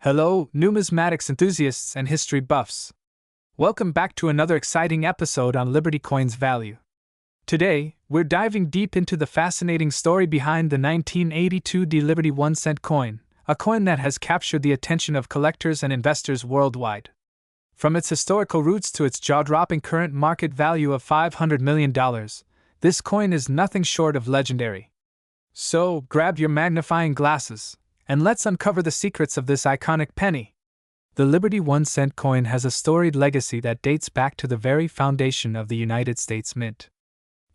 Hello, numismatics enthusiasts and history buffs. Welcome back to another exciting episode on Liberty Coin's value. Today, we're diving deep into the fascinating story behind the 1982 Liberty 1-cent coin, a coin that has captured the attention of collectors and investors worldwide. From its historical roots to its jaw-dropping current market value of $500 million, this coin is nothing short of legendary. So, grab your magnifying glasses, and let's uncover the secrets of this iconic penny. The Liberty 1-cent coin has a storied legacy that dates back to the very foundation of the United States Mint.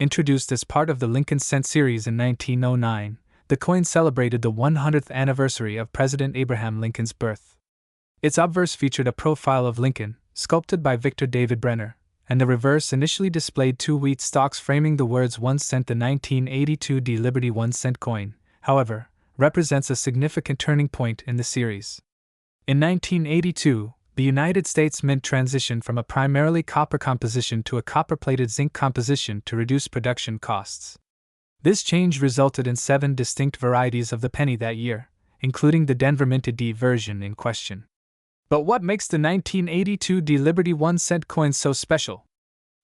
Introduced as part of the Llincoln cent series in 1909, the coin celebrated the 100th anniversary of President Abraham Lincoln's birth. Its obverse featured a profile of Lincoln, sculpted by Victor David Brenner, and the reverse initially displayed two wheat stalks framing the words 1 cent. The 1982 Liberty 1-cent coin, however, represents a significant turning point in the series. In 1982, the United States Mint transitioned from a primarily copper composition to a copper-plated zinc composition to reduce production costs. This change resulted in 7 distinct varieties of the penny that year, including the Denver Minted D version in question. But what makes the 1982 Liberty 1-cent coin so special?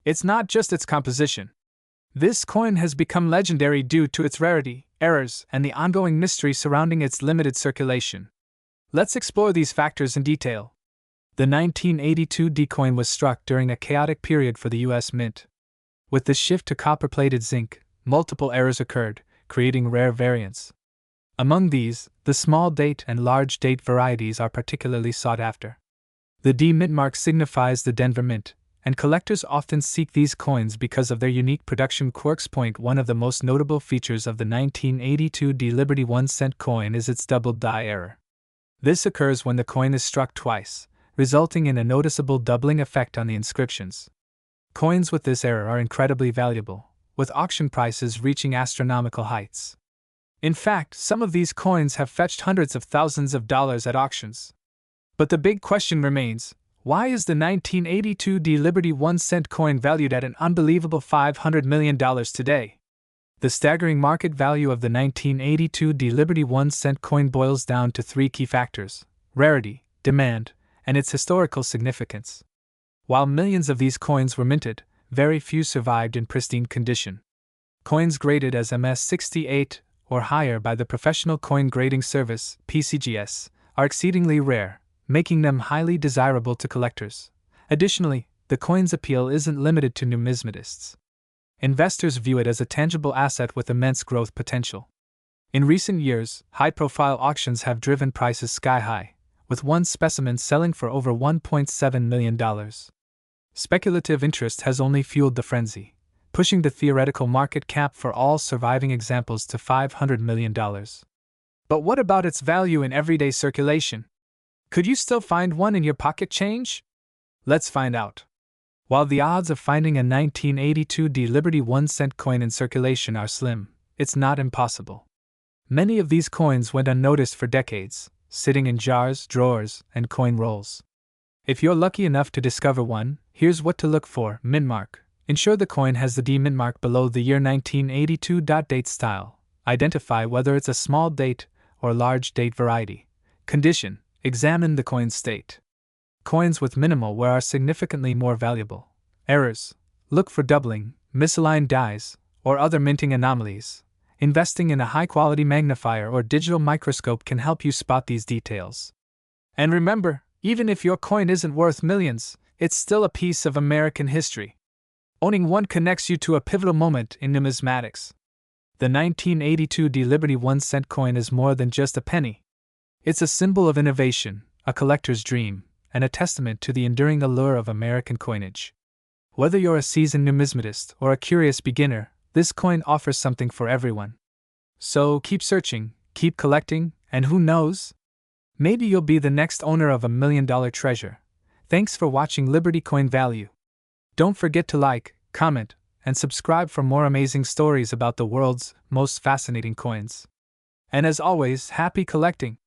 It's not just its composition. This coin has become legendary due to its rarity, errors, and the ongoing mystery surrounding its limited circulation. Let's explore these factors in detail. The 1982 D coin was struck during a chaotic period for the U.S. Mint. With the shift to copper-plated zinc, multiple errors occurred, creating rare variants. Among these, the small date and large date varieties are particularly sought after. The D mint mark signifies the Denver Mint, and collectors often seek these coins because of their unique production quirks. One of the most notable features of the 1982 Liberty 1-cent coin is its doubled die error. This occurs when the coin is struck twice, resulting in a noticeable doubling effect on the inscriptions. Coins with this error are incredibly valuable, with auction prices reaching astronomical heights. In fact, some of these coins have fetched hundreds of thousands of dollars at auctions. But the big question remains, why is the 1982 Liberty 1-cent coin valued at an unbelievable $500 million today? The staggering market value of the 1982 Liberty 1-cent coin boils down to 3 key factors: rarity, demand, and its historical significance. While millions of these coins were minted, very few survived in pristine condition. Coins graded as MS-68 or higher by the Professional Coin Grading Service (PCGS) are exceedingly rare, making them highly desirable to collectors. Additionally, the coin's appeal isn't limited to numismatists. Investors view it as a tangible asset with immense growth potential. In recent years, high-profile auctions have driven prices sky-high, with one specimen selling for over $1.7 million. Speculative interest has only fueled the frenzy, pushing the theoretical market cap for all surviving examples to $500 million. But what about its value in everyday circulation? Could you still find one in your pocket change? Let's find out. While the odds of finding a 1982 Liberty 1-cent coin in circulation are slim, it's not impossible. Many of these coins went unnoticed for decades, sitting in jars, drawers, and coin rolls. If you're lucky enough to discover one, here's what to look for. Mint mark. Ensure the coin has the D mint mark below the year 1982. Date style. Identify whether it's a small date or large date variety. Condition. Examine the coin's state. Coins with minimal wear are significantly more valuable. Errors. Look for doubling, misaligned dies, or other minting anomalies. Investing in a high-quality magnifier or digital microscope can help you spot these details. And remember, even if your coin isn't worth millions, it's still a piece of American history. Owning one connects you to a pivotal moment in numismatics. The 1982 Liberty 1-cent coin is more than just a penny. It's a symbol of innovation, a collector's dream, and a testament to the enduring allure of American coinage. Whether you're a seasoned numismatist or a curious beginner, this coin offers something for everyone. So keep searching, keep collecting, and who knows? Maybe you'll be the next owner of $1 million treasure. Thanks for watching Liberty Coin Value. Don't forget to like, comment, and subscribe for more amazing stories about the world's most fascinating coins. And as always, happy collecting!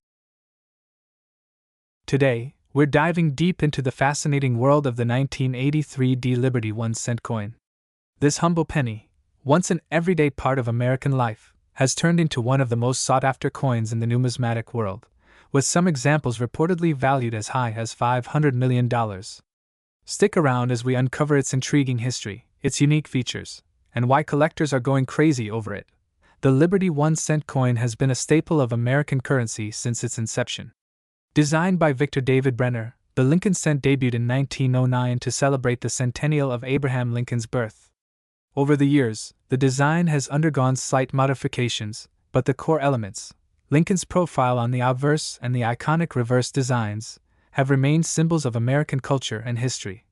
Today, we're diving deep into the fascinating world of the 1983 Liberty 1-cent coin. This humble penny, once an everyday part of American life, has turned into one of the most sought-after coins in the numismatic world, with some examples reportedly valued as high as $500 million. Stick around as we uncover its intriguing history, its unique features, and why collectors are going crazy over it. The Liberty 1-cent coin has been a staple of American currency since its inception. Designed by Victor David Brenner, the Lincoln cent debuted in 1909 to celebrate the centennial of Abraham Lincoln's birth. Over the years, the design has undergone slight modifications, but the core elements, Lincoln's profile on the obverse and the iconic reverse designs, have remained symbols of American culture and history.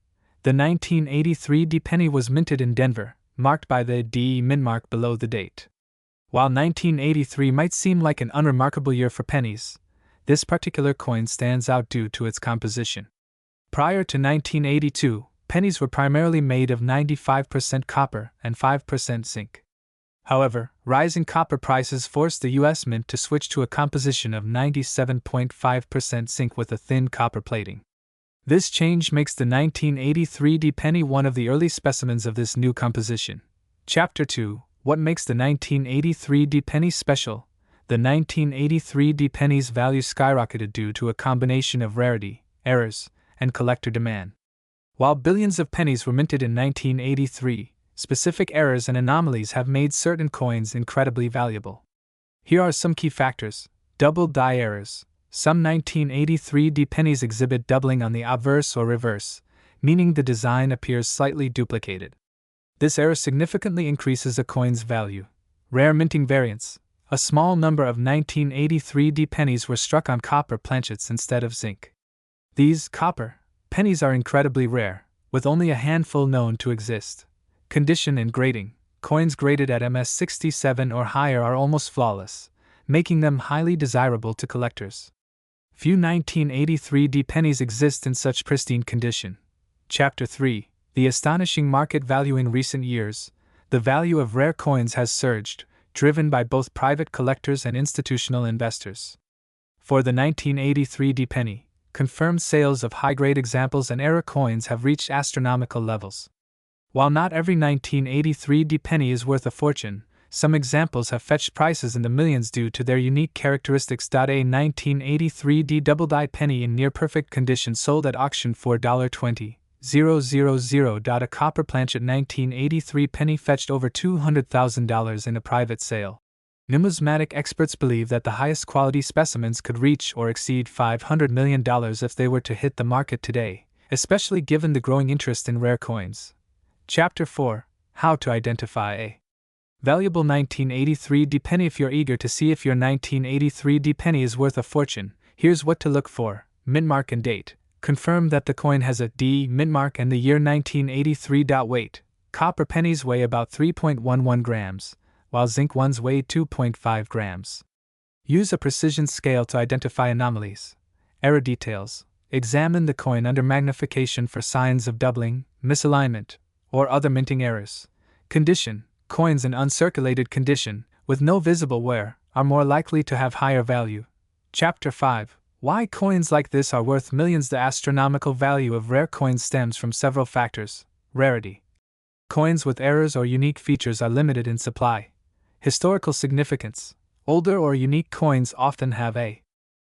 The 1983 D penny was minted in Denver, marked by the D mint mark below the date. While 1983 might seem like an unremarkable year for pennies, this particular coin stands out due to its composition. Prior to 1982, pennies were primarily made of 95% copper and 5% zinc. However, rising copper prices forced the U.S. Mint to switch to a composition of 97.5% zinc with a thin copper plating. This change makes the 1983 D penny one of the early specimens of this new composition. Chapter 2: What makes the 1983 D penny special? The 1983 D penny's value skyrocketed due to a combination of rarity, errors, and collector demand. While billions of pennies were minted in 1983, specific errors and anomalies have made certain coins incredibly valuable. Here are some key factors. Double die errors. Some 1983 D pennies exhibit doubling on the obverse or reverse, meaning the design appears slightly duplicated. This error significantly increases a coin's value. Rare minting variants. A small number of 1983 D pennies were struck on copper planchets instead of zinc. These copper pennies are incredibly rare, with only a handful known to exist. Condition and grading. Coins graded at MS67 or higher are almost flawless, making them highly desirable to collectors. Few 1983 D pennies exist in such pristine condition. Chapter 3: The astonishing market value. In recent years, the value of rare coins has surged, driven by both private collectors and institutional investors. For the 1983 D penny, confirmed sales of high-grade examples and error coins have reached astronomical levels. While not every 1983 D penny is worth a fortune, some examples have fetched prices in the millions due to their unique characteristics. A 1983 D double-die penny in near-perfect condition sold at auction for $20,000. A copper planchet 1983 penny fetched over $200,000 in a private sale. Numismatic experts believe that the highest quality specimens could reach or exceed $500 million if they were to hit the market today, especially given the growing interest in rare coins. Chapter 4: How to identify a valuable 1983 D penny. If you're eager to see if your 1983 D penny is worth a fortune, here's what to look for: mint mark and date. Confirm that the coin has a D mint mark and the year 1983. Weight. Copper pennies weigh about 3.11 grams, while zinc ones weigh 2.5 grams. Use a precision scale to identify anomalies. Error details. Examine the coin under magnification for signs of doubling, misalignment, or other minting errors. Condition. Coins in uncirculated condition, with no visible wear, are more likely to have higher value. Chapter 5: Why coins like this are worth millions. The astronomical value of rare coins stems from several factors. Rarity. Coins with errors or unique features are limited in supply. Historical significance. Older or unique coins often have a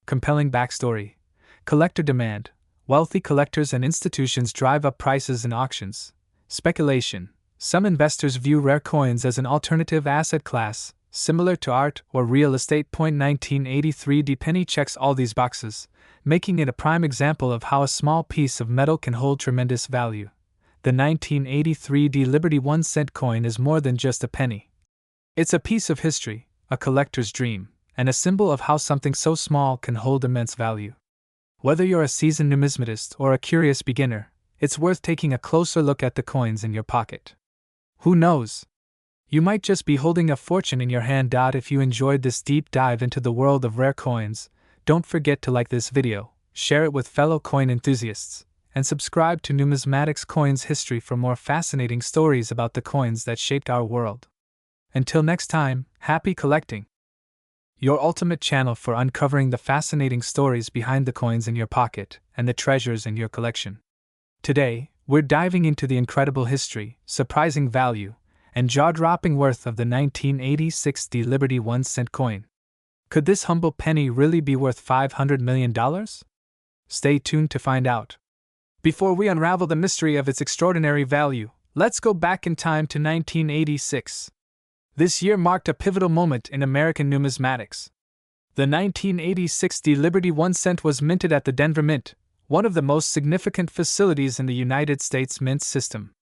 compelling backstory. Collector demand. Wealthy collectors and institutions drive up prices in auctions. Speculation. Some investors view rare coins as an alternative asset class, similar to art or real estate. 1983 D penny checks all these boxes, making it a prime example of how a small piece of metal can hold tremendous value. The 1983 D Liberty 1-cent coin is more than just a penny. It's a piece of history, a collector's dream, and a symbol of how something so small can hold immense value. Whether you're a seasoned numismatist or a curious beginner, it's worth taking a closer look at the coins in your pocket. Who knows? You might just be holding a fortune in your hand. If you enjoyed this deep dive into the world of rare coins, don't forget to like this video, share it with fellow coin enthusiasts, and subscribe to Numismatics Coins History for more fascinating stories about the coins that shaped our world. Until next time, happy collecting! Your ultimate channel for uncovering the fascinating stories behind the coins in your pocket and the treasures in your collection. Today, we're diving into the incredible history, surprising value, and jaw-dropping worth of the 1986 D Liberty 1-cent coin. Could this humble penny really be worth $500 million? Stay tuned to find out. Before we unravel the mystery of its extraordinary value, let's go back in time to 1986. This year marked a pivotal moment in American numismatics. The 1986 Liberty 1 cent was minted at the Denver Mint, one of the most significant facilities in the United States mint system.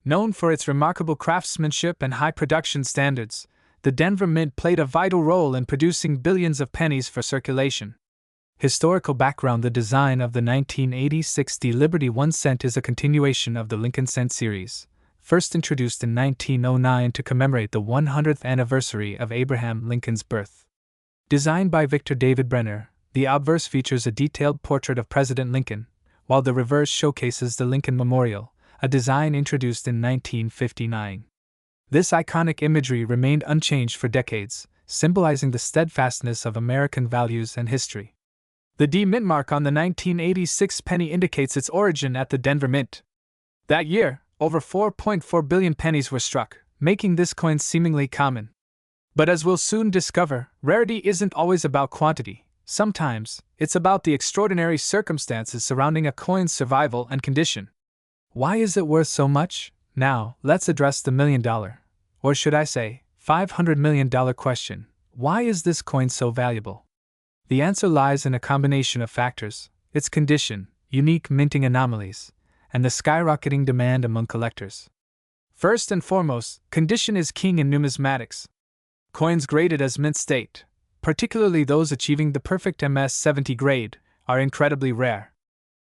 Known for its remarkable craftsmanship and high production standards, the Denver Mint played a vital role in producing billions of pennies for circulation. Historical background: the design of the 1986 Liberty 1 cent is a continuation of the Lincoln cent series, first introduced in 1909 to commemorate the 100th anniversary of Abraham Lincoln's birth. Designed by Victor David Brenner, the obverse features a detailed portrait of President Lincoln, while the reverse showcases the Lincoln Memorial, a design introduced in 1959. This iconic imagery remained unchanged for decades, symbolizing the steadfastness of American values and history. The D mint mark on the 1986 penny indicates its origin at the Denver Mint. That year, over 4.4 billion pennies were struck, making this coin seemingly common. But as we'll soon discover, rarity isn't always about quantity. Sometimes, it's about the extraordinary circumstances surrounding a coin's survival and condition. Why is it worth so much? Now, let's address the $1 million, or should I say, $500 million question. Why is this coin so valuable? The answer lies in a combination of factors: its condition, unique minting anomalies, and the skyrocketing demand among collectors. First and foremost, condition is king in numismatics. Coins graded as mint state, particularly those achieving the perfect MS-70 grade, are incredibly rare.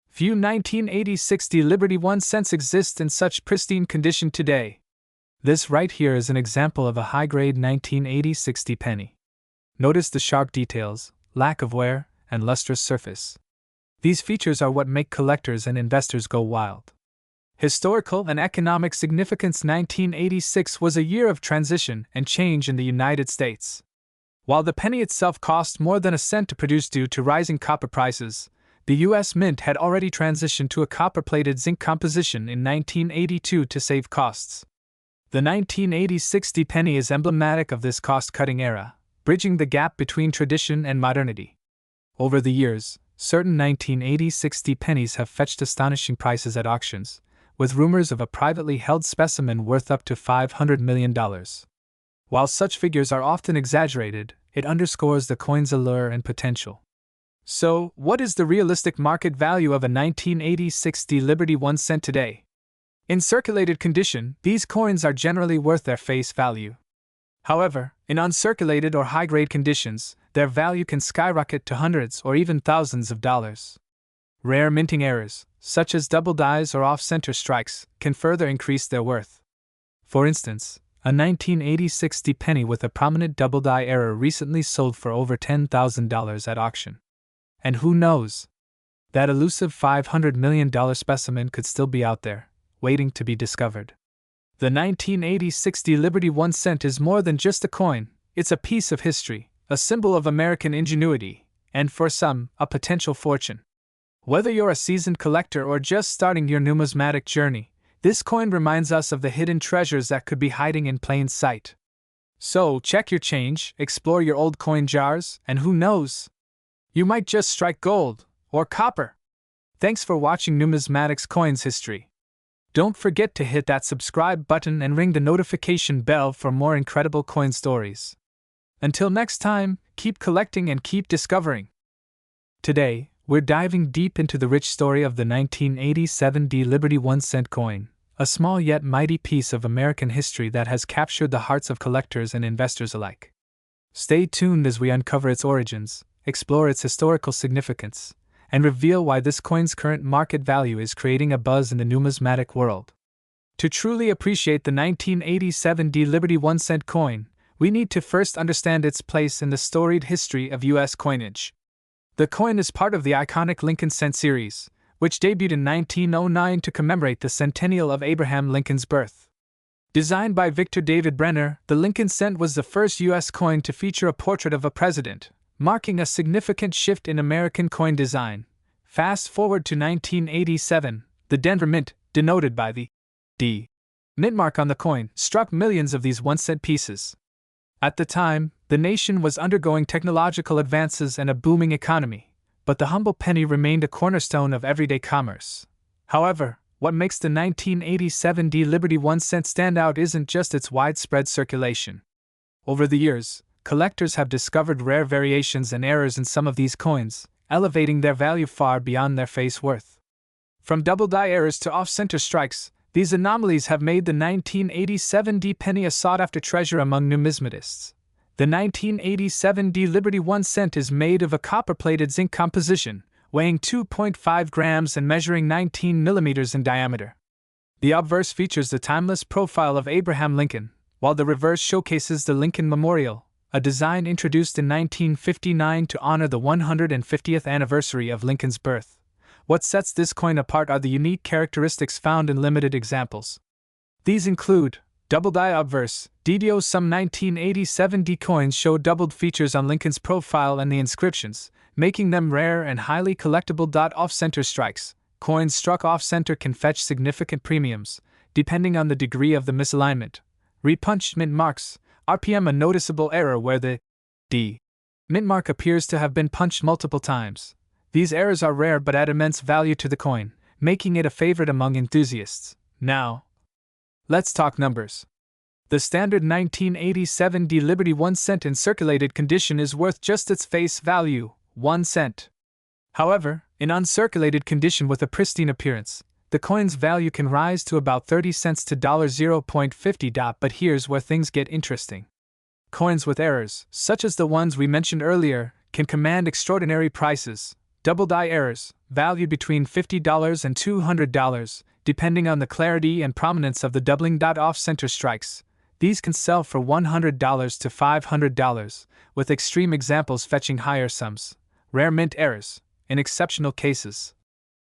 Few 1986 Liberty 1 cents exist in such pristine condition today. This right here is an example of a high-grade 1986 penny. Notice the sharp details, lack of wear, and lustrous surface. These features are what make collectors and investors go wild. Historical and economic significance: 1986 was a year of transition and change in the United States. While the penny itself cost more than a cent to produce due to rising copper prices, the U.S. Mint had already transitioned to a copper-plated zinc composition in 1982 to save costs. The 1986 penny is emblematic of this cost-cutting era, bridging the gap between tradition and modernity. Over the years, certain 1986 pennies have fetched astonishing prices at auctions, with rumors of a privately held specimen worth up to $500 million. While such figures are often exaggerated, it underscores the coin's allure and potential. So, what is the realistic market value of a 1986 Liberty 1 cent today? In circulated condition, these coins are generally worth their face value. However, in uncirculated or high-grade conditions, their value can skyrocket to hundreds or even thousands of dollars. Rare minting errors, such as double dies or off-center strikes, can further increase their worth. For instance, a 1986 penny with a prominent double die error recently sold for over $10,000 at auction. And who knows? That elusive $500 million specimen could still be out there, waiting to be discovered. The 1986 Liberty 1 cent is more than just a coin, it's a piece of history, a symbol of American ingenuity, and for some, a potential fortune. Whether you're a seasoned collector or just starting your numismatic journey, this coin reminds us of the hidden treasures that could be hiding in plain sight. So, check your change, explore your old coin jars, and who knows? You might just strike gold, or copper. Thanks for watching Numismatics Coins History. Don't forget to hit that subscribe button and ring the notification bell for more incredible coin stories. Until next time, keep collecting and keep discovering. Today, we're diving deep into the rich story of the 1987 Liberty 1 cent coin, a small yet mighty piece of American history that has captured the hearts of collectors and investors alike. Stay tuned as we uncover its origins, explore its historical significance, and reveal why this coin's current market value is creating a buzz in the numismatic world. To truly appreciate the 1987 Liberty 1 cent coin, we need to first understand its place in the storied history of U.S. coinage. The coin is part of the iconic Lincoln cent series, which debuted in 1909 to commemorate the centennial of Abraham Lincoln's birth. Designed by Victor David Brenner, the Lincoln cent was the first U.S. coin to feature a portrait of a president, marking a significant shift in American coin design. Fast forward to 1987, the Denver Mint, denoted by the D mint mark on the coin, struck millions of these 1 cent pieces. At the time, the nation was undergoing technological advances and a booming economy, but the humble penny remained a cornerstone of everyday commerce. However, what makes the 1987 Liberty 1 cent stand out isn't just its widespread circulation. Over the years, collectors have discovered rare variations and errors in some of these coins, elevating their value far beyond their face worth. From double-die errors to off-center strikes, these anomalies have made the 1987 penny a sought-after treasure among numismatists. The 1987 Liberty 1 cent is made of a copper-plated zinc composition, weighing 2.5 grams and measuring 19 millimeters in diameter. The obverse features the timeless profile of Abraham Lincoln, while the reverse showcases the Lincoln Memorial, a design introduced in 1959 to honor the 150th anniversary of Lincoln's birth. What sets this coin apart are the unique characteristics found in limited examples. These include double-die obverse. DDO. Some 1987 coins show doubled features on Lincoln's profile and the inscriptions, making them rare and highly collectible. Off-center strikes. Coins struck off-center can fetch significant premiums, depending on the degree of the misalignment. Repunched mint marks. RPM. A noticeable error where the D mint mark appears to have been punched multiple times. These errors are rare but add immense value to the coin, making it a favorite among enthusiasts. Now, let's talk numbers. The standard 1987 Liberty 1 cent in circulated condition is worth just its face value, 1 cent. However, in uncirculated condition with a pristine appearance, the coin's value can rise to about 30 cents to $0.50. But here's where things get interesting. Coins with errors, such as the ones we mentioned earlier, can command extraordinary prices. Double-die errors, valued between $50 and $200, depending on the clarity and prominence of the doubling. Off-center strikes. These can sell for $100 to $500, with extreme examples fetching higher sums. Rare mint errors, in exceptional cases.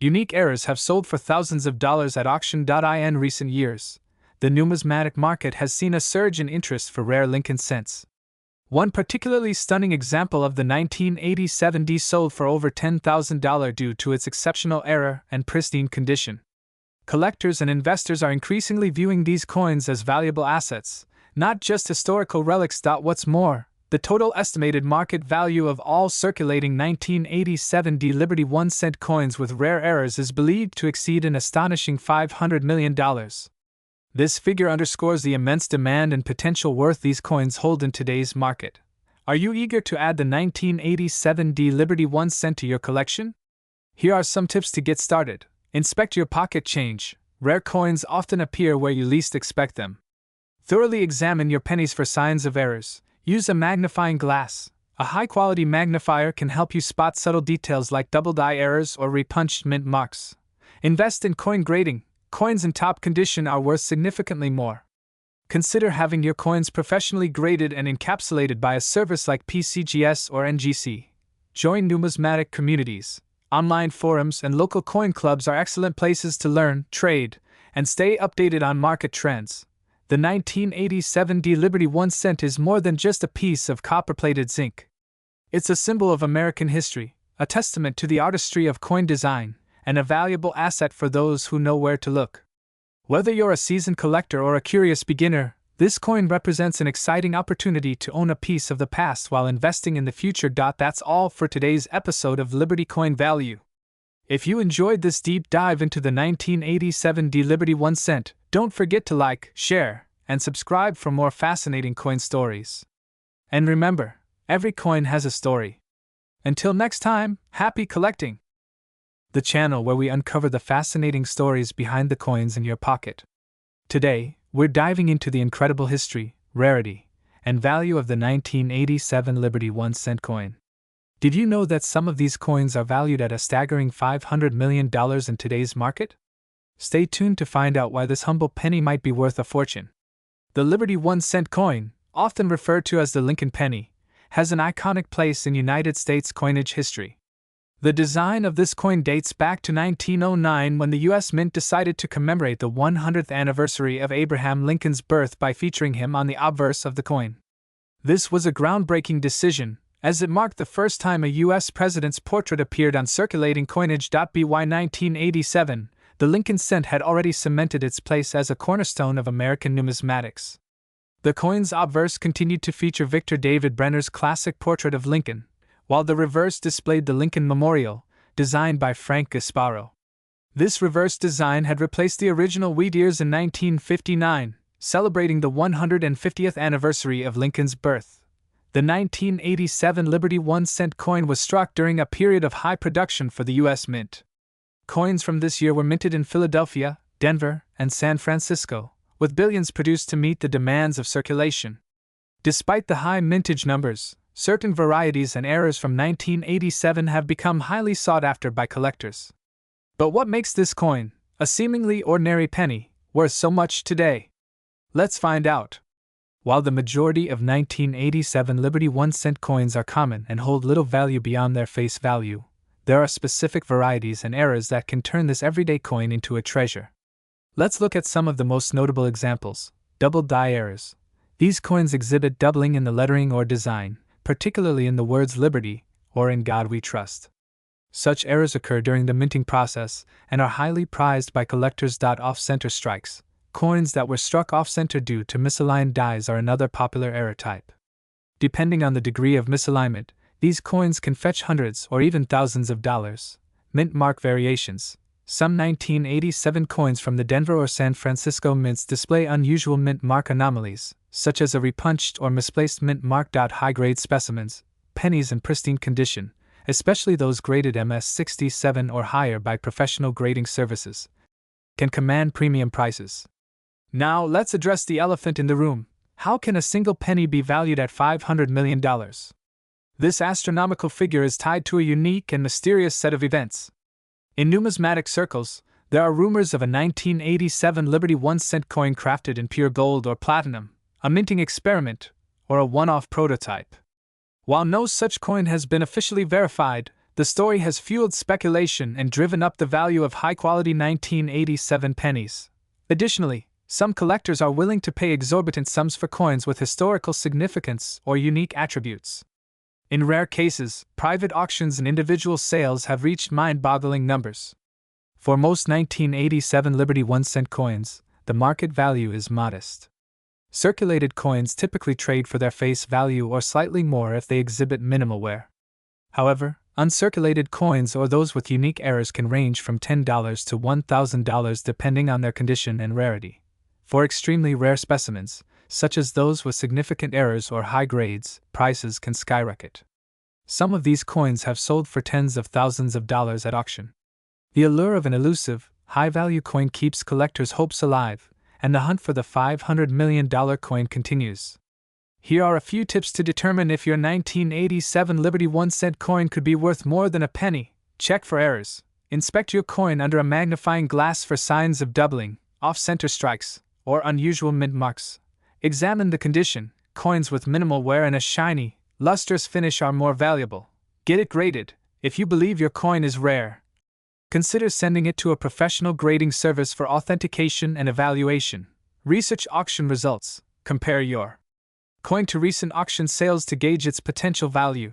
Unique errors have sold for thousands of dollars at auction. In recent years, the numismatic market has seen a surge in interest for rare Lincoln cents. One particularly stunning example of the 1987 sold for over $10,000 due to its exceptional error and pristine condition. Collectors and investors are increasingly viewing these coins as valuable assets, not just historical relics. What's more, the total estimated market value of all circulating 1987 Liberty 1 cent coins with rare errors is believed to exceed an astonishing $500 million. This figure underscores the immense demand and potential worth these coins hold in today's market. Are you eager to add the 1987 Liberty 1 cent to your collection? Here are some tips to get started. Inspect your pocket change. Rare coins often appear where you least expect them. Thoroughly examine your pennies for signs of errors. Use a magnifying glass. A high-quality magnifier can help you spot subtle details like double-die errors or repunched mint marks. Invest in coin grading. Coins in top condition are worth significantly more. Consider having your coins professionally graded and encapsulated by a service like PCGS or NGC. Join numismatic communities. Online forums and local coin clubs are excellent places to learn, trade, and stay updated on market trends. The 1987 Liberty 1 cent is more than just a piece of copper-plated zinc. It's a symbol of American history, a testament to the artistry of coin design, and a valuable asset for those who know where to look. Whether you're a seasoned collector or a curious beginner, this coin represents an exciting opportunity to own a piece of the past while investing in the future. That's all for today's episode of Liberty Coin Value. If you enjoyed this deep dive into the 1987 Liberty 1 cent, don't forget to like, share, and subscribe for more fascinating coin stories. And remember, every coin has a story. Until next time, happy collecting! The channel where we uncover the fascinating stories behind the coins in your pocket. Today, we're diving into the incredible history, rarity, and value of the 1987 Liberty 1 cent coin. Did you know that some of these coins are valued at a staggering $500 million in today's market? Stay tuned to find out why this humble penny might be worth a fortune. The Liberty 1 cent coin, often referred to as the Lincoln penny, has an iconic place in United States coinage history. The design of this coin dates back to 1909 when the U.S. Mint decided to commemorate the 100th anniversary of Abraham Lincoln's birth by featuring him on the obverse of the coin. This was a groundbreaking decision, as it marked the first time a U.S. president's portrait appeared on circulating coinage. By 1987, the Lincoln cent had already cemented its place as a cornerstone of American numismatics. The coin's obverse continued to feature Victor David Brenner's classic portrait of Lincoln, while the reverse displayed the Lincoln Memorial, designed by Frank Gasparo. This reverse design had replaced the original wheat ears in 1959, celebrating the 150th anniversary of Lincoln's birth. The 1987 Liberty 1-cent coin was struck during a period of high production for the U.S. Mint. Coins from this year were minted in Philadelphia, Denver, and San Francisco, with billions produced to meet the demands of circulation. Despite the high mintage numbers, certain varieties and errors from 1987 have become highly sought after by collectors. But what makes this coin, a seemingly ordinary penny, worth so much today? Let's find out. While the majority of 1987 Liberty 1-cent coins are common and hold little value beyond their face value, there are specific varieties and eras that can turn this everyday coin into a treasure. Let's look at some of the most notable examples. Double die errors. These coins exhibit doubling in the lettering or design, particularly in the words Liberty or In God We Trust. Such errors occur during the minting process and are highly prized by collectors. Off-center strikes. Coins that were struck off-center due to misaligned dies are another popular error type. Depending on the degree of misalignment, these coins can fetch hundreds or even thousands of dollars. Mint mark variations. Some 1987 coins from the Denver or San Francisco mints display unusual mint mark anomalies, such as a repunched or misplaced mint mark. High-grade specimens, pennies in pristine condition, especially those graded MS67 or higher by professional grading services, can command premium prices. Now let's address the elephant in the room. How can a single penny be valued at $500 million? This astronomical figure is tied to a unique and mysterious set of events. In numismatic circles, there are rumors of a 1987 Liberty 1-cent coin crafted in pure gold or platinum, a minting experiment, or a one-off prototype. While no such coin has been officially verified, the story has fueled speculation and driven up the value of high-quality 1987 pennies. Additionally, some collectors are willing to pay exorbitant sums for coins with historical significance or unique attributes. In rare cases, private auctions and individual sales have reached mind-boggling numbers. For most 1987 Liberty 1-cent coins, the market value is modest. Circulated coins typically trade for their face value or slightly more if they exhibit minimal wear. However, uncirculated coins or those with unique errors can range from $10 to $1,000 depending on their condition and rarity. For extremely rare specimens, such as those with significant errors or high grades, prices can skyrocket. Some of these coins have sold for tens of thousands of dollars at auction. The allure of an elusive, high-value coin keeps collectors' hopes alive, and the hunt for the $500 million coin continues. Here are a few tips to determine if your 1987 Liberty 1-cent coin could be worth more than a penny. Check for errors. Inspect your coin under a magnifying glass for signs of doubling, off-center strikes, or unusual mint marks. Examine the condition. Coins with minimal wear and a shiny, lustrous finish are more valuable. Get it graded. If you believe your coin is rare, consider sending it to a professional grading service for authentication and evaluation. Research auction results. Compare your coin to recent auction sales to gauge its potential value.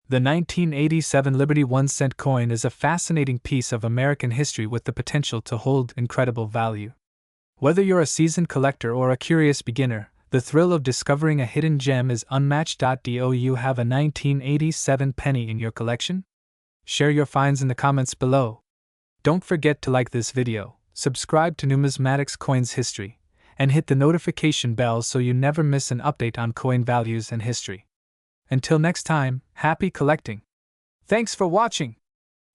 The 1987 Liberty 1-cent coin is a fascinating piece of American history with the potential to hold incredible value. Whether you're a seasoned collector or a curious beginner, the thrill of discovering a hidden gem is unmatched. Do you have a 1987 penny in your collection? Share your finds in the comments below. Don't forget to like this video, subscribe to Numismatics Coins History, and hit the notification bell so you never miss an update on coin values and history. Until next time, happy collecting! Thanks for watching!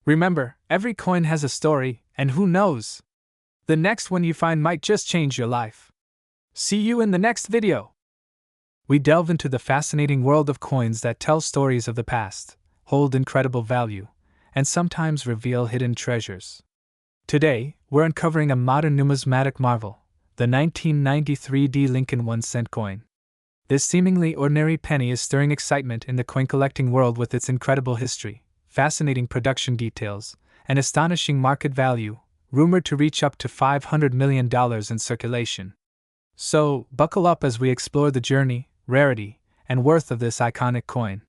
Remember, every coin has a story, and who knows? The next one you find might just change your life. See you in the next video! We delve into the fascinating world of coins that tell stories of the past, hold incredible value, and sometimes reveal hidden treasures. Today, we're uncovering a modern numismatic marvel, the 1993 Llincoln 1-cent coin. This seemingly ordinary penny is stirring excitement in the coin collecting world with its incredible history, fascinating production details, and astonishing market value, rumored to reach up to $500 million in circulation. So, buckle up as we explore the journey, rarity, and worth of this iconic coin.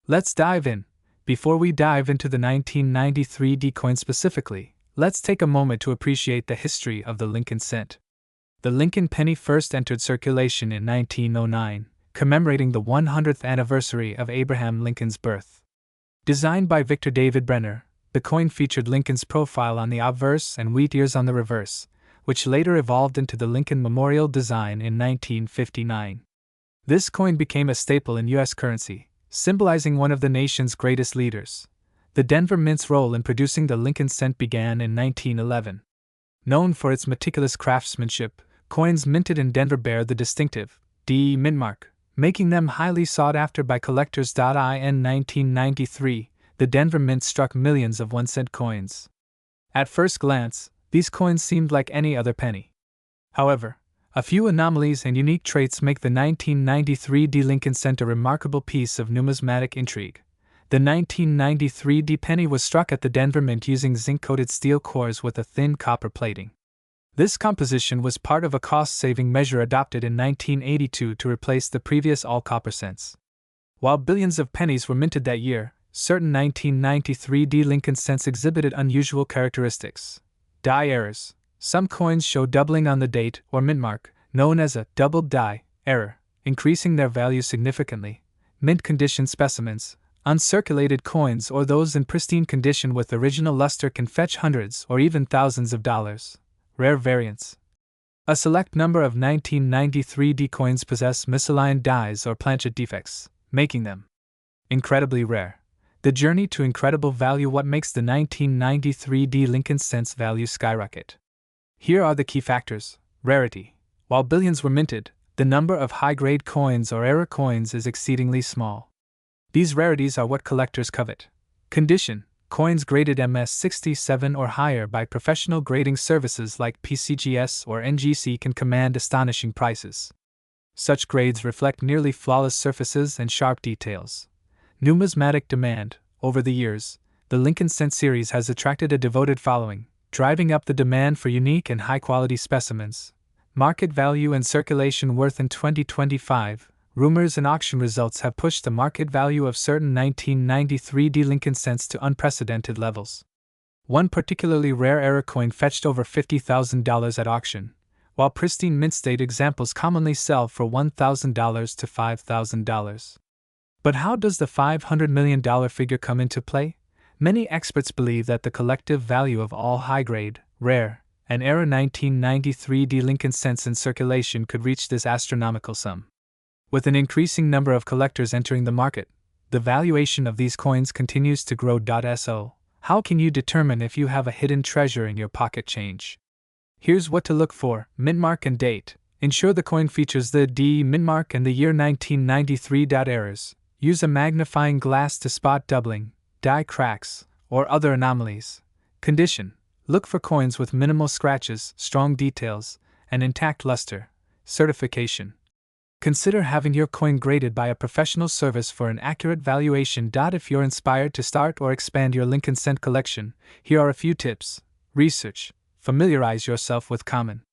Let's dive in. Before we dive into the 1993 coin specifically, let's take a moment to appreciate the history of the Lincoln cent. The Lincoln penny first entered circulation in 1909, commemorating the 100th anniversary of Abraham Lincoln's birth. Designed by Victor David Brenner, the coin featured Lincoln's profile on the obverse and wheat ears on the reverse, which later evolved into the Lincoln Memorial design in 1959. This coin became a staple in U.S. currency, symbolizing one of the nation's greatest leaders. The Denver Mint's role in producing the Lincoln cent began in 1911. Known for its meticulous craftsmanship, coins minted in Denver bear the distinctive D mint mark, making them highly sought after by collectors. In 1993, the Denver Mint struck millions of 1-cent coins. At first glance, these coins seemed like any other penny. However, a few anomalies and unique traits make the 1993 D Lincoln cent a remarkable piece of numismatic intrigue. The 1993 D penny was struck at the Denver Mint using zinc-coated steel cores with a thin copper plating. This composition was part of a cost-saving measure adopted in 1982 to replace the previous all-copper cents. While billions of pennies were minted that year, certain 1993 D Lincoln cents exhibited unusual characteristics. Die errors. Some coins show doubling on the date or mint mark, known as a double die error, increasing their value significantly. Mint condition specimens, uncirculated coins, or those in pristine condition with original luster can fetch hundreds or even thousands of dollars. Rare variants. A select number of 1993 D coins possess misaligned dies or planchet defects, making them incredibly rare. The journey to incredible value. What makes the 1993 D Lincoln cents value skyrocket? Here are the key factors. Rarity. While billions were minted, the number of high-grade coins or error coins is exceedingly small. These rarities are what collectors covet. Condition. Coins graded MS67 or higher by professional grading services like PCGS or NGC can command astonishing prices. Such grades reflect nearly flawless surfaces and sharp details. Numismatic demand. Over the years, the Lincoln cent series has attracted a devoted following, driving up the demand for unique and high-quality specimens. Market value and circulation worth. In 2025, rumors and auction results have pushed the market value of certain 1993 D Lincoln cents to unprecedented levels. One particularly rare error coin fetched over $50,000 at auction, while pristine mint state examples commonly sell for $1,000 to $5,000. But how does the $500 million figure come into play? Many experts believe that the collective value of all high-grade, rare, and error 1993 D Lincoln cents in circulation could reach this astronomical sum. With an increasing number of collectors entering the market, the valuation of these coins continues to grow. So, how can you determine if you have a hidden treasure in your pocket change? Here's what to look for: mint mark and date. Ensure the coin features the D mint mark and the year 1993. Errors. Use a magnifying glass to spot doubling, die cracks, or other anomalies. Condition. Look for coins with minimal scratches, strong details, and intact luster. Certification. Consider having your coin graded by a professional service for an accurate valuation. If you're inspired to start or expand your Lincoln cent collection, here are a few tips. Research. Familiarize yourself with common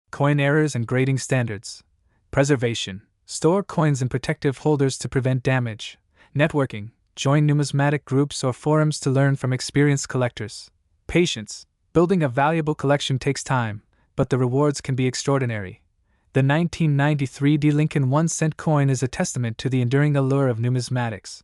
coin errors and grading standards. Preservation. Store coins in protective holders to prevent damage. Networking. Join numismatic groups or forums to learn from experienced collectors. Patience. Building a valuable collection takes time, but the rewards can be extraordinary. The 1993 D Lincoln 1-cent coin is a testament to the enduring allure of numismatics.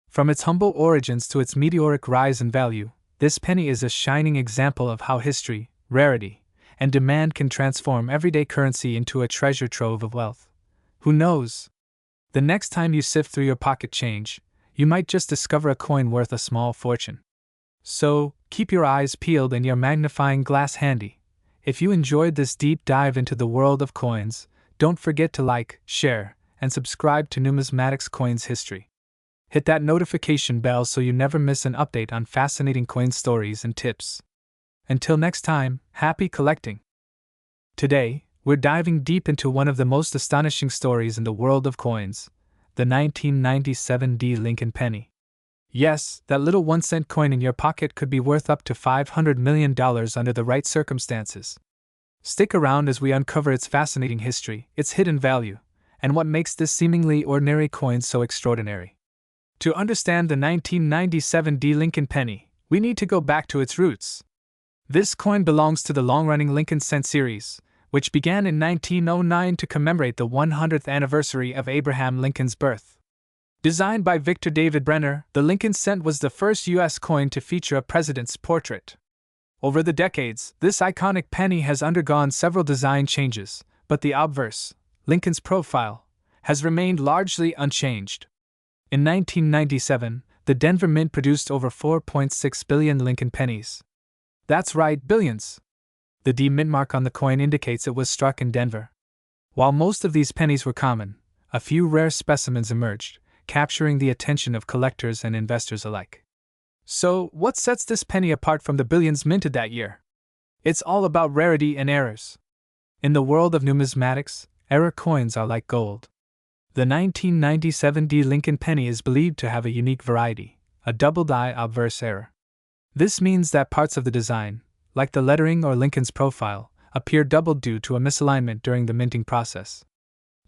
From its humble origins to its meteoric rise in value, this penny is a shining example of how history, rarity, and demand can transform everyday currency into a treasure trove of wealth. Who knows? The next time you sift through your pocket change, you might just discover a coin worth a small fortune. So, keep your eyes peeled and your magnifying glass handy. If you enjoyed this deep dive into the world of coins, don't forget to like, share, and subscribe to Numismatics Coins History. Hit that notification bell so you never miss an update on fascinating coin stories and tips. Until next time, happy collecting! Today, we're diving deep into one of the most astonishing stories in the world of coins, the 1997 D Lincoln penny. Yes, that little 1-cent coin in your pocket could be worth up to $500 million under the right circumstances. Stick around as we uncover its fascinating history, its hidden value, and what makes this seemingly ordinary coin so extraordinary. To understand the 1997 D Lincoln penny, we need to go back to its roots. This coin belongs to the long-running Lincoln cent series, which began in 1909 to commemorate the 100th anniversary of Abraham Lincoln's birth. Designed by Victor David Brenner, the Lincoln cent was the first U.S. coin to feature a president's portrait. Over the decades, this iconic penny has undergone several design changes, but the obverse, Lincoln's profile, has remained largely unchanged. In 1997, the Denver Mint produced over 4.6 billion Lincoln pennies. That's right, billions. The D mint mark on the coin indicates it was struck in Denver. While most of these pennies were common, a few rare specimens emerged, capturing the attention of collectors and investors alike. So, what sets this penny apart from the billions minted that year? It's all about rarity and errors. In the world of numismatics, error coins are like gold. The 1997 D Lincoln penny is believed to have a unique variety, a double-die obverse error. This means that parts of the design, like the lettering or Lincoln's profile, appear doubled due to a misalignment during the minting process.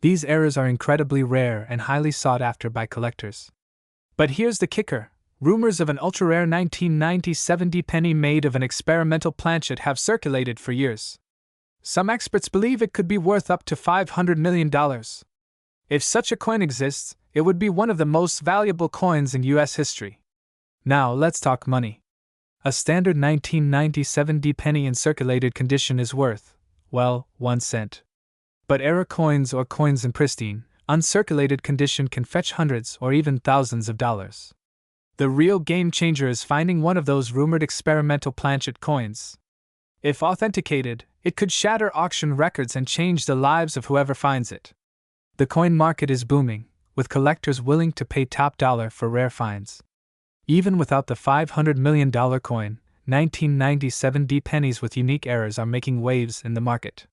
These errors are incredibly rare and highly sought after by collectors. But here's the kicker. Rumors of an ultra-rare 1997 D penny made of an experimental planchet have circulated for years. Some experts believe it could be worth up to $500 million. If such a coin exists, it would be one of the most valuable coins in U.S. history. Now let's talk money. A standard 1997 D penny in circulated condition is worth, well, 1 cent. But error coins or coins in pristine, uncirculated condition can fetch hundreds or even thousands of dollars. The real game changer is finding one of those rumored experimental planchet coins. If authenticated, it could shatter auction records and change the lives of whoever finds it. The coin market is booming, with collectors willing to pay top dollar for rare finds. Even without the $500 million coin, 1997 D pennies with unique errors are making waves in the market.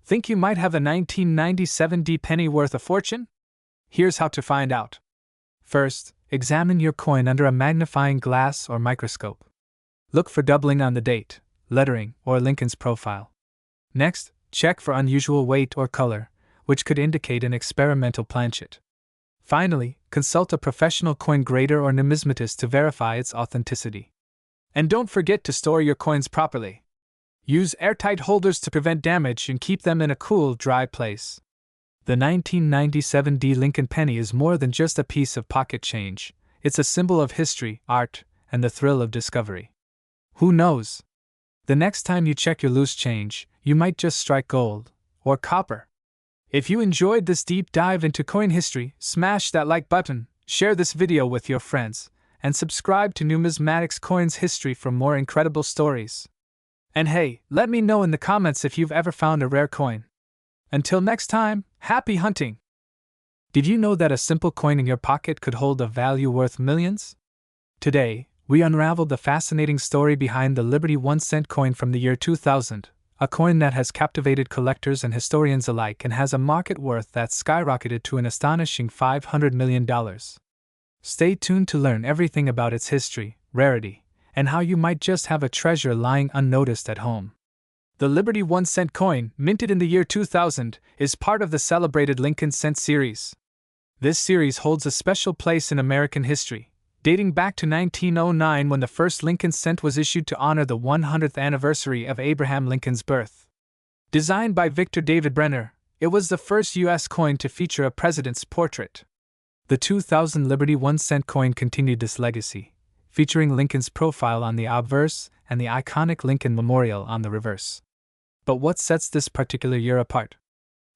Think you might have a 1997 D penny worth a fortune? Here's how to find out. First, examine your coin under a magnifying glass or microscope. Look for doubling on the date, lettering, or Lincoln's profile. Next, check for unusual weight or color, which could indicate an experimental planchet. Finally, consult a professional coin grader or numismatist to verify its authenticity. And don't forget to store your coins properly. Use airtight holders to prevent damage and keep them in a cool, dry place. The 1997 D Lincoln penny is more than just a piece of pocket change. It's a symbol of history, art, and the thrill of discovery. Who knows? The next time you check your loose change, you might just strike gold or copper. If you enjoyed this deep dive into coin history, smash that like button, share this video with your friends, and subscribe to Numismatics Coins History for more incredible stories. And hey, let me know in the comments if you've ever found a rare coin. Until next time, happy hunting! Did you know that a simple coin in your pocket could hold a value worth millions? Today, we unraveled the fascinating story behind the Liberty 1 cent coin from the year 2000, a coin that has captivated collectors and historians alike and has a market worth that skyrocketed to an astonishing $500 million. Stay tuned to learn everything about its history, rarity, and how you might just have a treasure lying unnoticed at home. The Liberty 1 cent coin, minted in the year 2000, is part of the celebrated Lincoln cent series. This series holds a special place in American history, dating back to 1909 when the first Lincoln cent was issued to honor the 100th anniversary of Abraham Lincoln's birth. Designed by Victor David Brenner, it was the first U.S. coin to feature a president's portrait. The 2000 Liberty 1 cent coin continued this legacy, featuring Lincoln's profile on the obverse and the iconic Lincoln Memorial on the reverse. But what sets this particular year apart?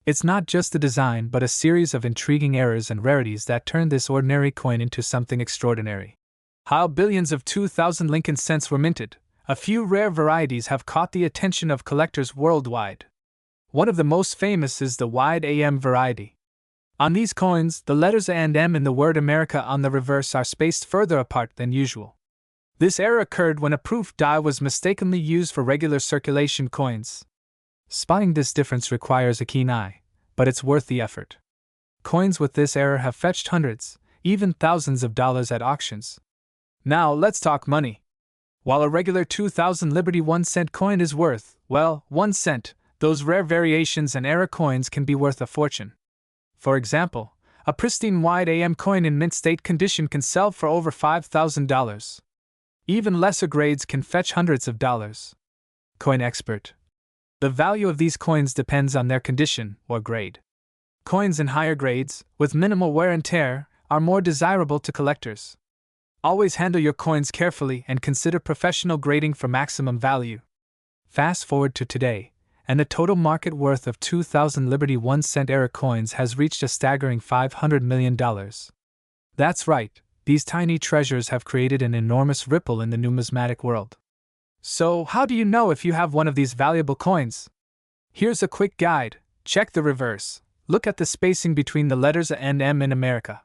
It's not just the design but a series of intriguing errors and rarities that turned this ordinary coin into something extraordinary. How billions of 2000 Lincoln cents were minted, a few rare varieties have caught the attention of collectors worldwide. One of the most famous is the wide AM variety. On these coins, the letters A and M in the word America on the reverse are spaced further apart than usual. This error occurred when a proof die was mistakenly used for regular circulation coins. Spotting this difference requires a keen eye, but it's worth the effort. Coins with this error have fetched hundreds, even thousands of dollars at auctions. Now let's talk money. While a regular 2000 Liberty 1 cent coin is worth, well, 1 cent, those rare variations and error coins can be worth a fortune. For example, a pristine wide AM coin in mint state condition can sell for over $5,000. Even lesser grades can fetch hundreds of dollars. Coin expert. The value of these coins depends on their condition or grade. Coins in higher grades, with minimal wear and tear, are more desirable to collectors. Always handle your coins carefully and consider professional grading for maximum value. Fast forward to today, and the total market worth of 2,000 Liberty 1-cent era coins has reached a staggering $500 million. That's right, these tiny treasures have created an enormous ripple in the numismatic world. So, how do you know if you have one of these valuable coins? Here's a quick guide. Check the reverse. Look at the spacing between the letters A and M in America.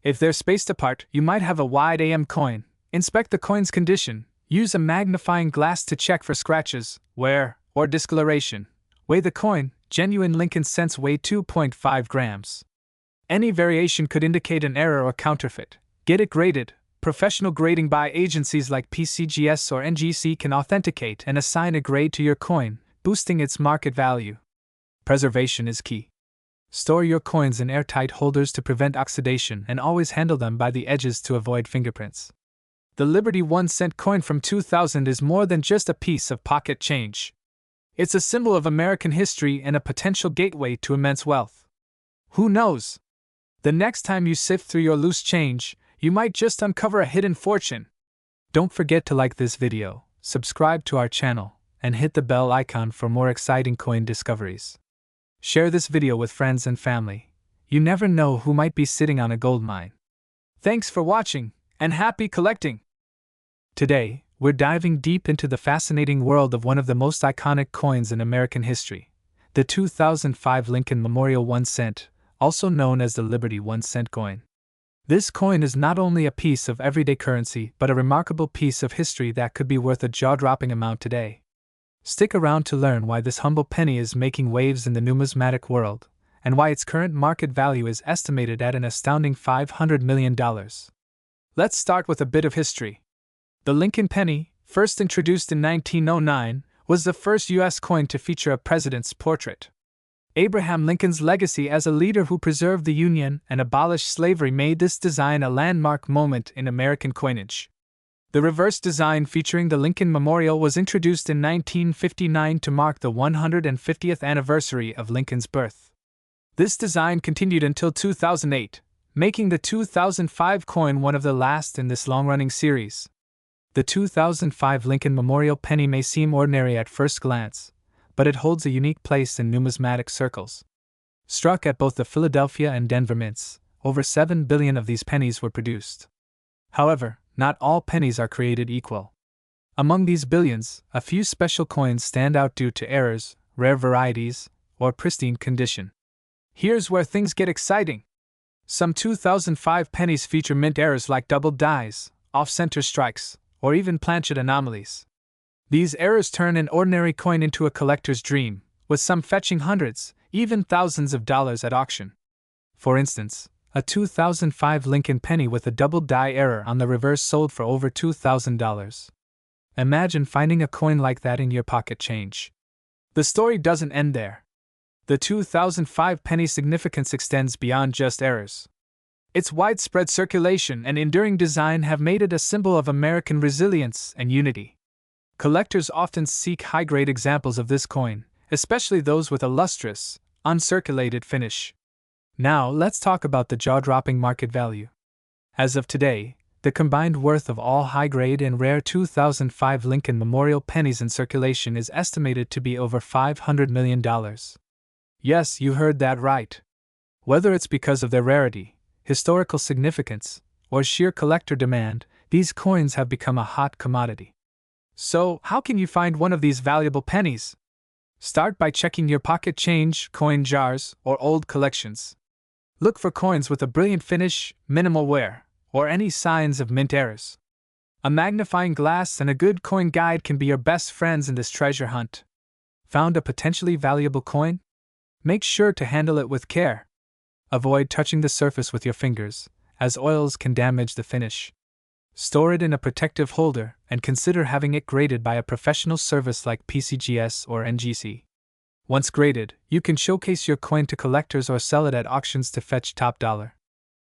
If they're spaced apart, you might have a wide AM coin. Inspect the coin's condition. Use a magnifying glass to check for scratches, wear, or discoloration. Weigh the coin. Genuine Llincoln cents weigh 2.5 grams. Any variation could indicate an error or counterfeit. Get it graded. Professional grading by agencies like PCGS or NGC can authenticate and assign a grade to your coin, boosting its market value. Preservation is key. Store your coins in airtight holders to prevent oxidation and always handle them by the edges to avoid fingerprints. The Liberty 1-cent coin from 2000 is more than just a piece of pocket change. It's a symbol of American history and a potential gateway to immense wealth. Who knows? The next time you sift through your loose change, you might just uncover a hidden fortune. Don't forget to like this video, subscribe to our channel, and hit the bell icon for more exciting coin discoveries. Share this video with friends and family. You never know who might be sitting on a gold mine. Thanks for watching, and happy collecting! Today, we're diving deep into the fascinating world of one of the most iconic coins in American history, the 2005 Lincoln Memorial 1 cent, also known as the Liberty 1-cent coin. This coin is not only a piece of everyday currency but a remarkable piece of history that could be worth a jaw-dropping amount today. Stick around to learn why this humble penny is making waves in the numismatic world, and why its current market value is estimated at an astounding $500 million. Let's start with a bit of history. The Lincoln penny, first introduced in 1909, was the first U.S. coin to feature a president's portrait. Abraham Lincoln's legacy as a leader who preserved the Union and abolished slavery made this design a landmark moment in American coinage. The reverse design featuring the Lincoln Memorial was introduced in 1959 to mark the 150th anniversary of Lincoln's birth. This design continued until 2008, making the 2005 coin one of the last in this long-running series. The 2005 Lincoln Memorial penny may seem ordinary at first glance, but it holds a unique place in numismatic circles. Struck at both the Philadelphia and Denver mints, over 7 billion of these pennies were produced. However, not all pennies are created equal. Among these billions, a few special coins stand out due to errors, rare varieties, or pristine condition. Here's where things get exciting. Some 2005 pennies feature mint errors like double dies, off-center strikes, or even planchet anomalies. These errors turn an ordinary coin into a collector's dream, with some fetching hundreds, even thousands of dollars at auction. For instance, a 2005 Lincoln penny with a double die error on the reverse sold for over $2,000. Imagine finding a coin like that in your pocket change. The story doesn't end there. The 2005 penny's significance extends beyond just errors. Its widespread circulation and enduring design have made it a symbol of American resilience and unity. Collectors often seek high-grade examples of this coin, especially those with a lustrous, uncirculated finish. Now, let's talk about the jaw-dropping market value. As of today, the combined worth of all high-grade and rare 2005 Lincoln Memorial pennies in circulation is estimated to be over $500 million. Yes, you heard that right. Whether it's because of their rarity, historical significance, or sheer collector demand, these coins have become a hot commodity. So, how can you find one of these valuable pennies? Start by checking your pocket change, coin jars, or old collections. Look for coins with a brilliant finish, minimal wear, or any signs of mint errors. A magnifying glass and a good coin guide can be your best friends in this treasure hunt. Found a potentially valuable coin? Make sure to handle it with care. Avoid touching the surface with your fingers, as oils can damage the finish. Store it in a protective holder and consider having it graded by a professional service like PCGS or NGC. Once graded, you can showcase your coin to collectors or sell it at auctions to fetch top dollar.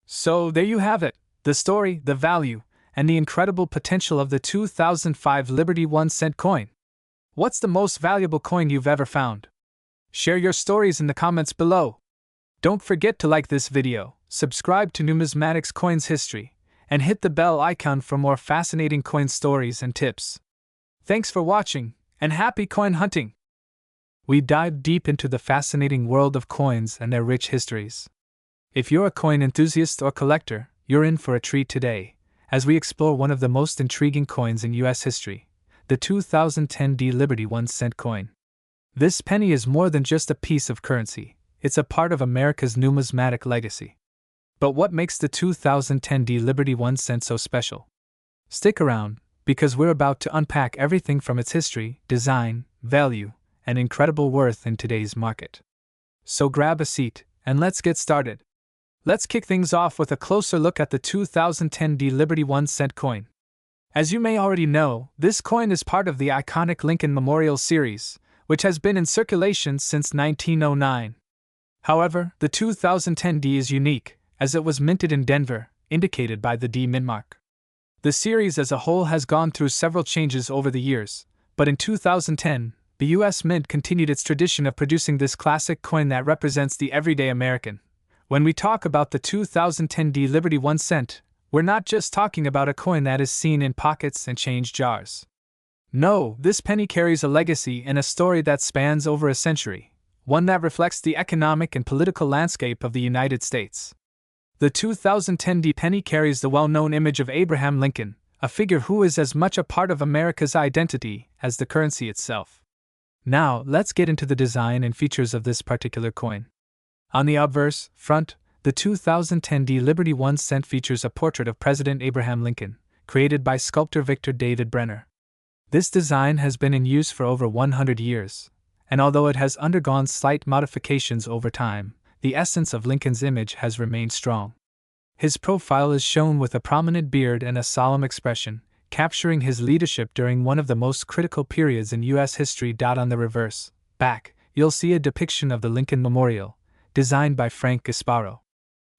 So there you have it, the story, the value, and the incredible potential of the 2005 Liberty 1-cent coin. What's the most valuable coin you've ever found? Share your stories in the comments below. Don't forget to like this video, subscribe to Numismatics Coins History, and hit the bell icon for more fascinating coin stories and tips. Thanks for watching, and happy coin hunting! We dive deep into the fascinating world of coins and their rich histories. If you're a coin enthusiast or collector, you're in for a treat today, as we explore one of the most intriguing coins in U.S. history, the 2010 Liberty 1-cent coin. This penny is more than just a piece of currency, it's a part of America's numismatic legacy. But what makes the 2010 Liberty 1-cent so special? Stick around, because we're about to unpack everything from its history, design, value, and incredible worth in today's market. So grab a seat, and let's get started. Let's kick things off with a closer look at the 2010 Liberty 1-cent coin. As you may already know, this coin is part of the iconic Lincoln Memorial series, which has been in circulation since 1909. However, the 2010 is unique, as it was minted in Denver, indicated by the D mint mark. The series as a whole has gone through several changes over the years, but in 2010, the U.S. Mint continued its tradition of producing this classic coin that represents the everyday American. When we talk about the 2010 Liberty 1-cent, we're not just talking about a coin that is seen in pockets and change jars. No, this penny carries a legacy and a story that spans over a century, one that reflects the economic and political landscape of the United States. The 2010 penny carries the well-known image of Abraham Lincoln, a figure who is as much a part of America's identity as the currency itself. Now, let's get into the design and features of this particular coin. On the obverse front, the 2010 Liberty 1-cent features a portrait of President Abraham Lincoln, created by sculptor Victor David Brenner. This design has been in use for over 100 years, and although it has undergone slight modifications over time, the essence of Lincoln's image has remained strong. His profile is shown with a prominent beard and a solemn expression, capturing his leadership during one of the most critical periods in U.S. history. On the reverse back, you'll see a depiction of the Lincoln Memorial, designed by Frank Gasparo.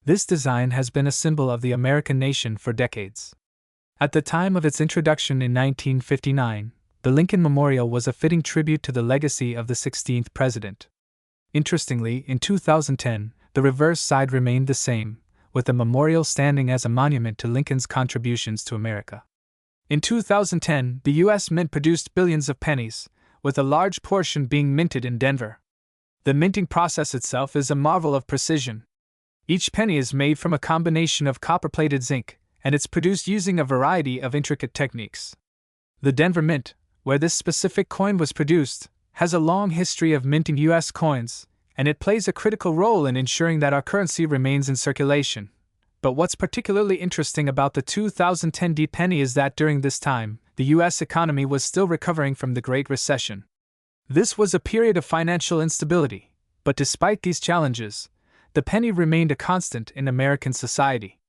This design has been a symbol of the American nation for decades. At the time of its introduction in 1959, the Lincoln Memorial was a fitting tribute to the legacy of the 16th president. Interestingly, in 2010, the reverse side remained the same, with the memorial standing as a monument to Lincoln's contributions to America. In 2010, the U.S. Mint produced billions of pennies, with a large portion being minted in Denver. The minting process itself is a marvel of precision. Each penny is made from a combination of copper-plated zinc, and it's produced using a variety of intricate techniques. The Denver Mint, where this specific coin was produced, has a long history of minting U.S. coins, and it plays a critical role in ensuring that our currency remains in circulation. But what's particularly interesting about the 2010 penny is that during this time, the U.S. economy was still recovering from the Great Recession. This was a period of financial instability, but despite these challenges, the penny remained a constant in American society.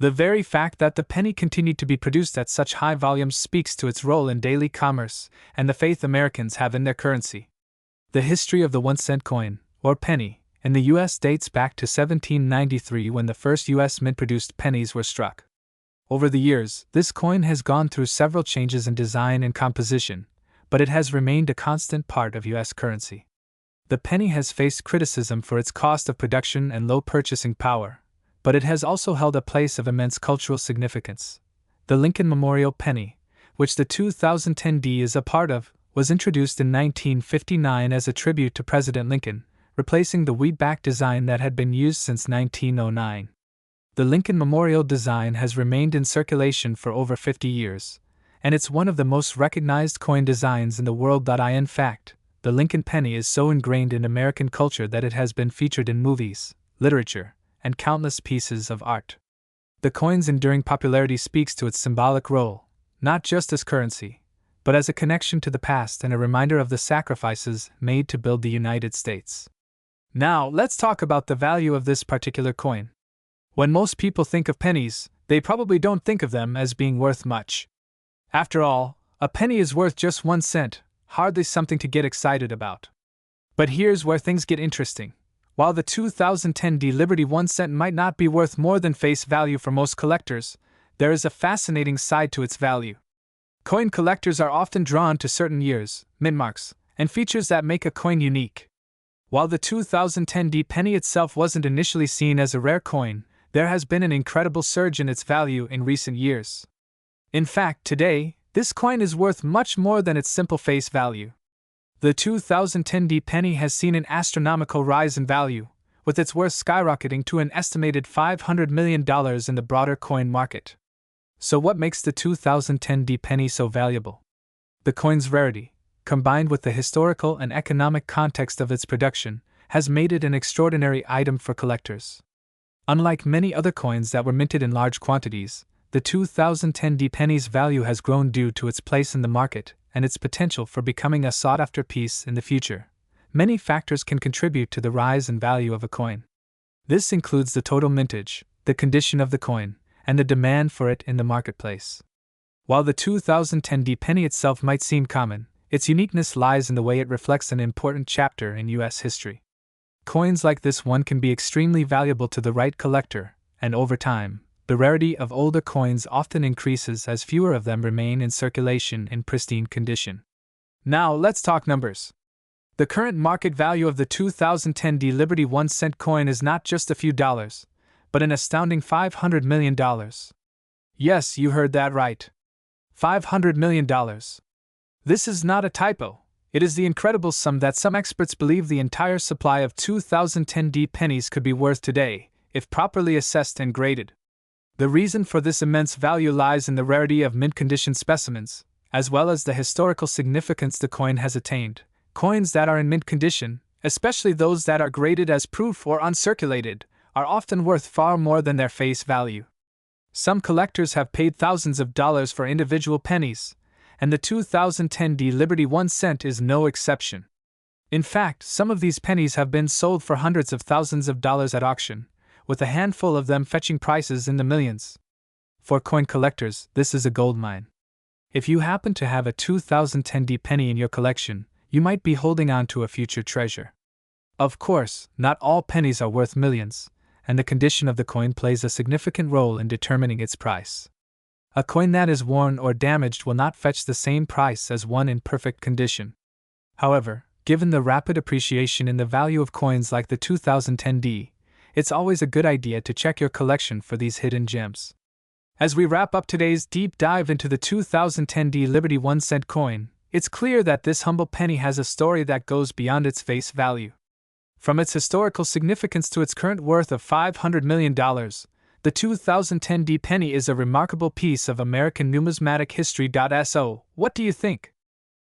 The very fact that the penny continued to be produced at such high volumes speaks to its role in daily commerce and the faith Americans have in their currency. The history of the 1-cent coin, or penny, in the U.S. dates back to 1793 when the first U.S. mint-produced pennies were struck. Over the years, this coin has gone through several changes in design and composition, but it has remained a constant part of U.S. currency. The penny has faced criticism for its cost of production and low purchasing power, but it has also held a place of immense cultural significance. The Lincoln Memorial penny, which the 2010 is a part of, was introduced in 1959 as a tribute to President Lincoln, replacing the wheatback design that had been used since 1909. The Lincoln Memorial design has remained in circulation for over 50 years, and it's one of the most recognized coin designs in the world. In fact, the Lincoln penny is so ingrained in American culture that it has been featured in movies, literature, and countless pieces of art. The coin's enduring popularity speaks to its symbolic role, not just as currency, but as a connection to the past and a reminder of the sacrifices made to build the United States. Now, let's talk about the value of this particular coin. When most people think of pennies, they probably don't think of them as being worth much. After all, a penny is worth just 1 cent, hardly something to get excited about. But here's where things get interesting. While the 2010 Liberty 1-cent might not be worth more than face value for most collectors, there is a fascinating side to its value. Coin collectors are often drawn to certain years, mint marks, and features that make a coin unique. While the 2010 penny itself wasn't initially seen as a rare coin, there has been an incredible surge in its value in recent years. In fact, today, this coin is worth much more than its simple face value. The 2010 penny has seen an astronomical rise in value, with its worth skyrocketing to an estimated $500 million in the broader coin market. So what makes the 2010 penny so valuable? The coin's rarity, combined with the historical and economic context of its production, has made it an extraordinary item for collectors. Unlike many other coins that were minted in large quantities, the 2010 penny's value has grown due to its place in the market and its potential for becoming a sought-after piece in the future. Many factors can contribute to the rise in value of a coin. This includes the total mintage, the condition of the coin, and the demand for it in the marketplace. While the 2010 penny itself might seem common, its uniqueness lies in the way it reflects an important chapter in U.S. history. Coins like this one can be extremely valuable to the right collector, and over time, the rarity of older coins often increases as fewer of them remain in circulation in pristine condition. Now let's talk numbers. The current market value of the 2010 Liberty 1 cent coin is not just a few dollars, but an astounding $500 million. Yes, you heard that right. $500 million. This is not a typo. It is the incredible sum that some experts believe the entire supply of 2010 pennies could be worth today, if properly assessed and graded. The reason for this immense value lies in the rarity of mint-condition specimens, as well as the historical significance the coin has attained. Coins that are in mint condition, especially those that are graded as proof or uncirculated, are often worth far more than their face value. Some collectors have paid thousands of dollars for individual pennies, and the 2010 Liberty 1 cent is no exception. In fact, some of these pennies have been sold for hundreds of thousands of dollars at auction, with a handful of them fetching prices in the millions. For coin collectors, this is a goldmine. If you happen to have a 2010 penny in your collection, you might be holding on to a future treasure. Of course, not all pennies are worth millions, and the condition of the coin plays a significant role in determining its price. A coin that is worn or damaged will not fetch the same price as one in perfect condition. However, given the rapid appreciation in the value of coins like the 2010 it's always a good idea to check your collection for these hidden gems. As we wrap up today's deep dive into the 2010 Liberty 1 cent coin, it's clear that this humble penny has a story that goes beyond its face value. From its historical significance to its current worth of $500 million, the 2010 penny is a remarkable piece of American numismatic history. So, what do you think?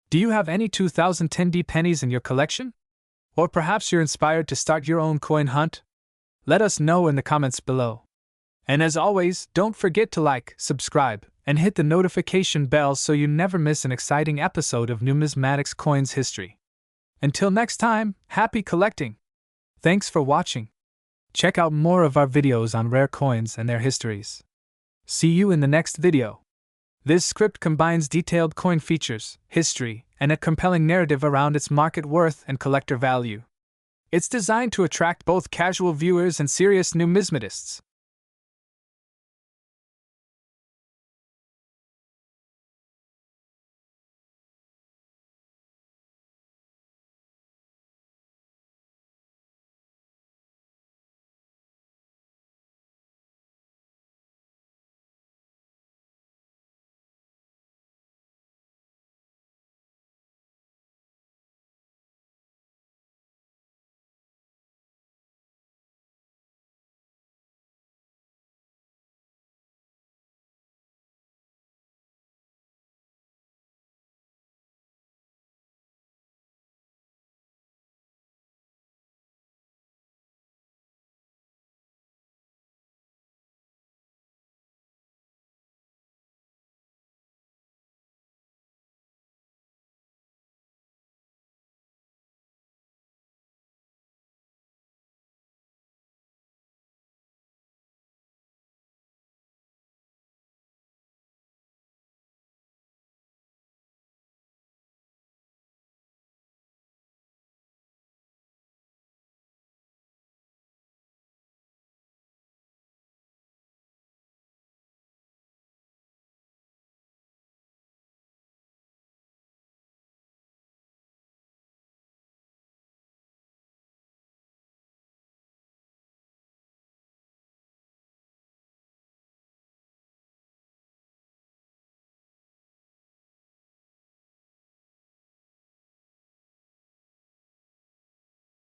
Do you have any 2010 pennies in your collection? Or perhaps you're inspired to start your own coin hunt? Let us know in the comments below. And as always, don't forget to like, subscribe, and hit the notification bell so you never miss an exciting episode of Numismatics Coins History. Until next time, happy collecting! Thanks for watching. Check out more of our videos on rare coins and their histories. See you in the next video. This script combines detailed coin features, history, and a compelling narrative around its market worth and collector value. It's designed to attract both casual viewers and serious numismatists.